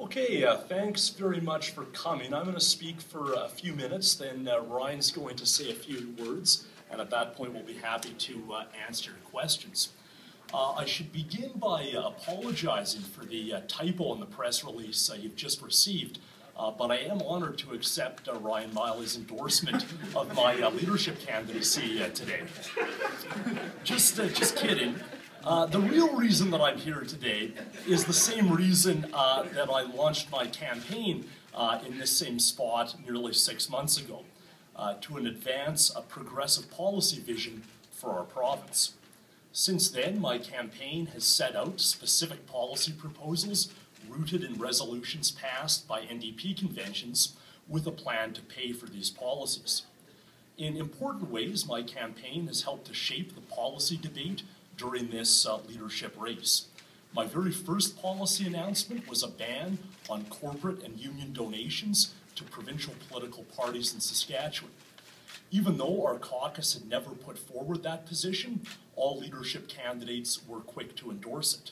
Okay, thanks very much for coming. I'm going to speak for a few minutes, then Ryan's going to say a few words, and at that point we'll be happy to answer your questions. I should begin by apologizing for the typo in the press release you've just received, but I am honored to accept Ryan Meili's endorsement of my leadership candidacy today. Just kidding. The real reason that I'm here today is the same reason that I launched my campaign in this same spot nearly 6 months ago, to advance a progressive policy vision for our province. Since then, my campaign has set out specific policy proposals rooted in resolutions passed by NDP conventions with a plan to pay for these policies. In important ways, my campaign has helped to shape the policy debate during this leadership race. My very first policy announcement was a ban on corporate and union donations to provincial political parties in Saskatchewan. Even though our caucus had never put forward that position, all leadership candidates were quick to endorse it.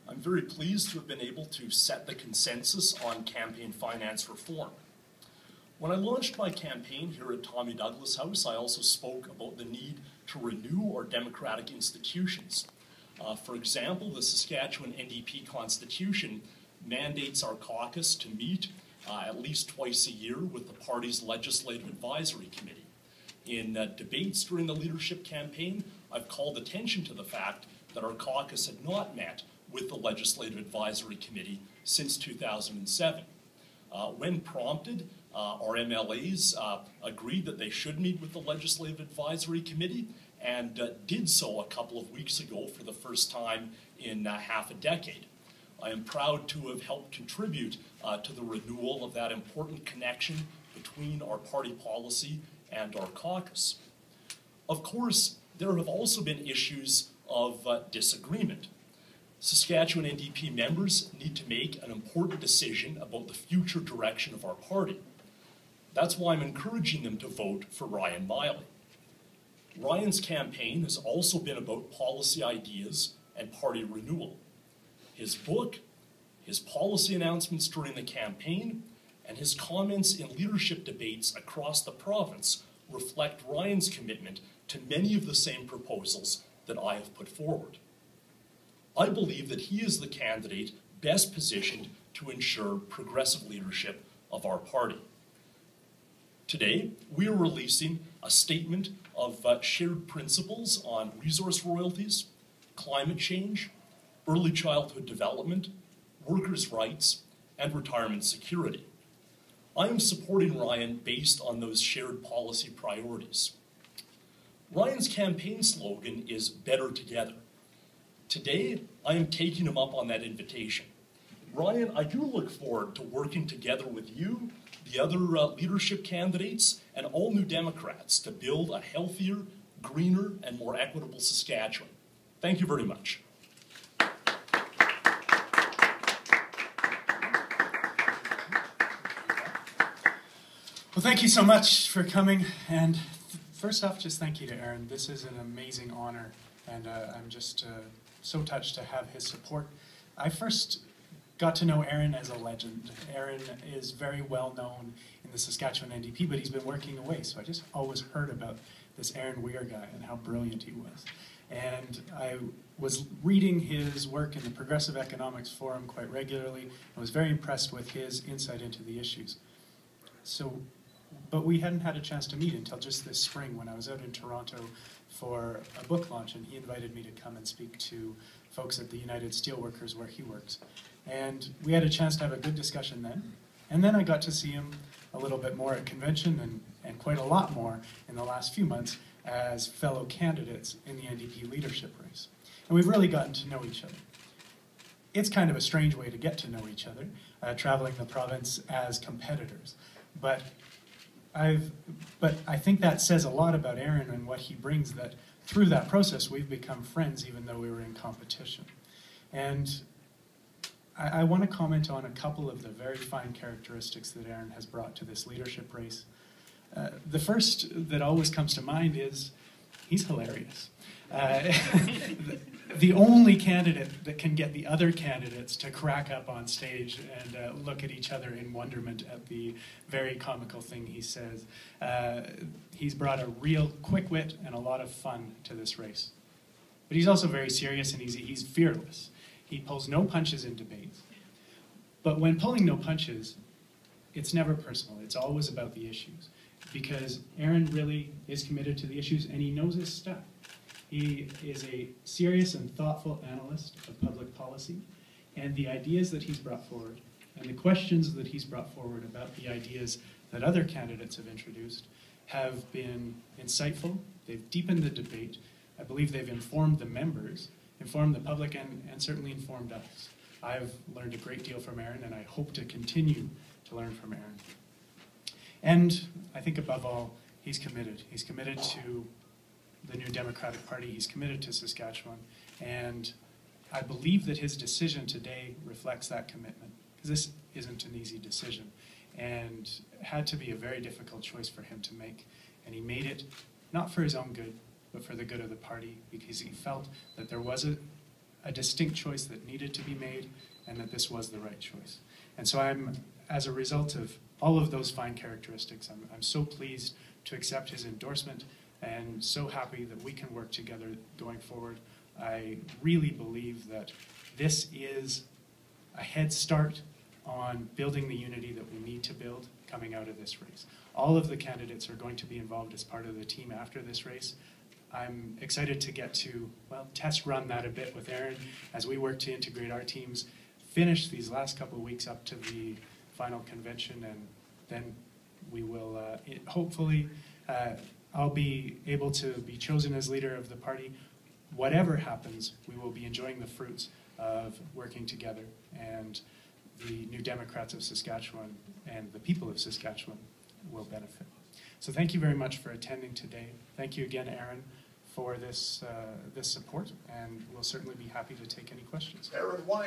I'm very pleased to have been able to set the consensus on campaign finance reform. When I launched my campaign here at Tommy Douglas House, I also spoke about the need to renew our democratic institutions. For example, the Saskatchewan NDP Constitution mandates our caucus to meet at least twice a year with the party's Legislative Advisory Committee. In debates during the leadership campaign, I've called attention to the fact that our caucus had not met with the Legislative Advisory Committee since 2007. When prompted, our MLAs agreed that they should meet with the Legislative Advisory Committee and did so a couple of weeks ago for the first time in half a decade. I am proud to have helped contribute to the renewal of that important connection between our party policy and our caucus. Of course, there have also been issues of disagreement. Saskatchewan NDP members need to make an important decision about the future direction of our party. That's why I'm encouraging them to vote for Ryan Meili. Ryan's campaign has also been about policy ideas and party renewal. His book, his policy announcements during the campaign, and his comments in leadership debates across the province reflect Ryan's commitment to many of the same proposals that I have put forward. I believe that he is the candidate best positioned to ensure progressive leadership of our party. Today, we are releasing a statement of shared principles on resource royalties, climate change, early childhood development, workers' rights, and retirement security. I am supporting Ryan based on those shared policy priorities. Ryan's campaign slogan is "Better Together." Today, I am taking him up on that invitation. Ryan, I do look forward to working together with you, the other leadership candidates, and all New Democrats to build a healthier, greener, and more equitable Saskatchewan. Thank you very much. Well, thank you so much for coming, and first off, just thank you to Erin. This is an amazing honor, and I'm just so touched to have his support. I first got to know Erin as a legend. Erin is very well known in the Saskatchewan NDP, but he's been working away, so I just always heard about this Erin Weir guy and how brilliant he was. And I was reading his work in the Progressive Economics Forum quite regularly. I was very impressed with his insight into the issues. But we hadn't had a chance to meet until just this spring when I was out in Toronto for a book launch, and he invited me to come and speak to folks at the United Steelworkers where he works. And we had a chance to have a good discussion then. And then I got to see him a little bit more at convention and quite a lot more in the last few months as fellow candidates in the NDP leadership race. And we've really gotten to know each other. It's kind of a strange way to get to know each other, traveling the province as competitors. But I think that says a lot about Erin and what he brings, that through that process we've become friends even though we were in competition. And I want to comment on a couple of the very fine characteristics that Erin has brought to this leadership race. The first that always comes to mind is he's hilarious. the only candidate that can get the other candidates to crack up on stage and look at each other in wonderment at the very comical thing he says. He's brought a real quick wit and a lot of fun to this race. But he's also very serious, and he's fearless. He pulls no punches in debates. But when pulling no punches, it's never personal. It's always about the issues. Because Erin really is committed to the issues, and he knows his stuff. He is a serious and thoughtful analyst of public policy, and the ideas that he's brought forward and the questions that he's brought forward about the ideas that other candidates have introduced have been insightful. They've deepened the debate. I believe they've informed the members, informed the public, and certainly informed us. I've learned a great deal from Erin, and I hope to continue to learn from Erin. And I think above all, he's committed. He's committed to the New Democratic Party. He's committed to Saskatchewan. And I believe that his decision today reflects that commitment, because this isn't an easy decision. And it had to be a very difficult choice for him to make. And he made it not for his own good, but for the good of the party, because he felt that there was a distinct choice that needed to be made, and that this was the right choice. And so as a result of all of those fine characteristics, I'm so pleased to accept his endorsement, and so happy that we can work together going forward. I really believe that this is a head start on building the unity that we need to build coming out of this race. All of the candidates are going to be involved as part of the team after this race. I'm excited to get to, well, test run that a bit with Erin as we work to integrate our teams, finish these last couple of weeks up to the final convention, and then we will hopefully I'll be able to be chosen as leader of the party. Whatever happens, we will be enjoying the fruits of working together, and the New Democrats of Saskatchewan and the people of Saskatchewan will benefit. So thank you very much for attending today. Thank you again, Erin, for this support, and we'll certainly be happy to take any questions. Erin Weir.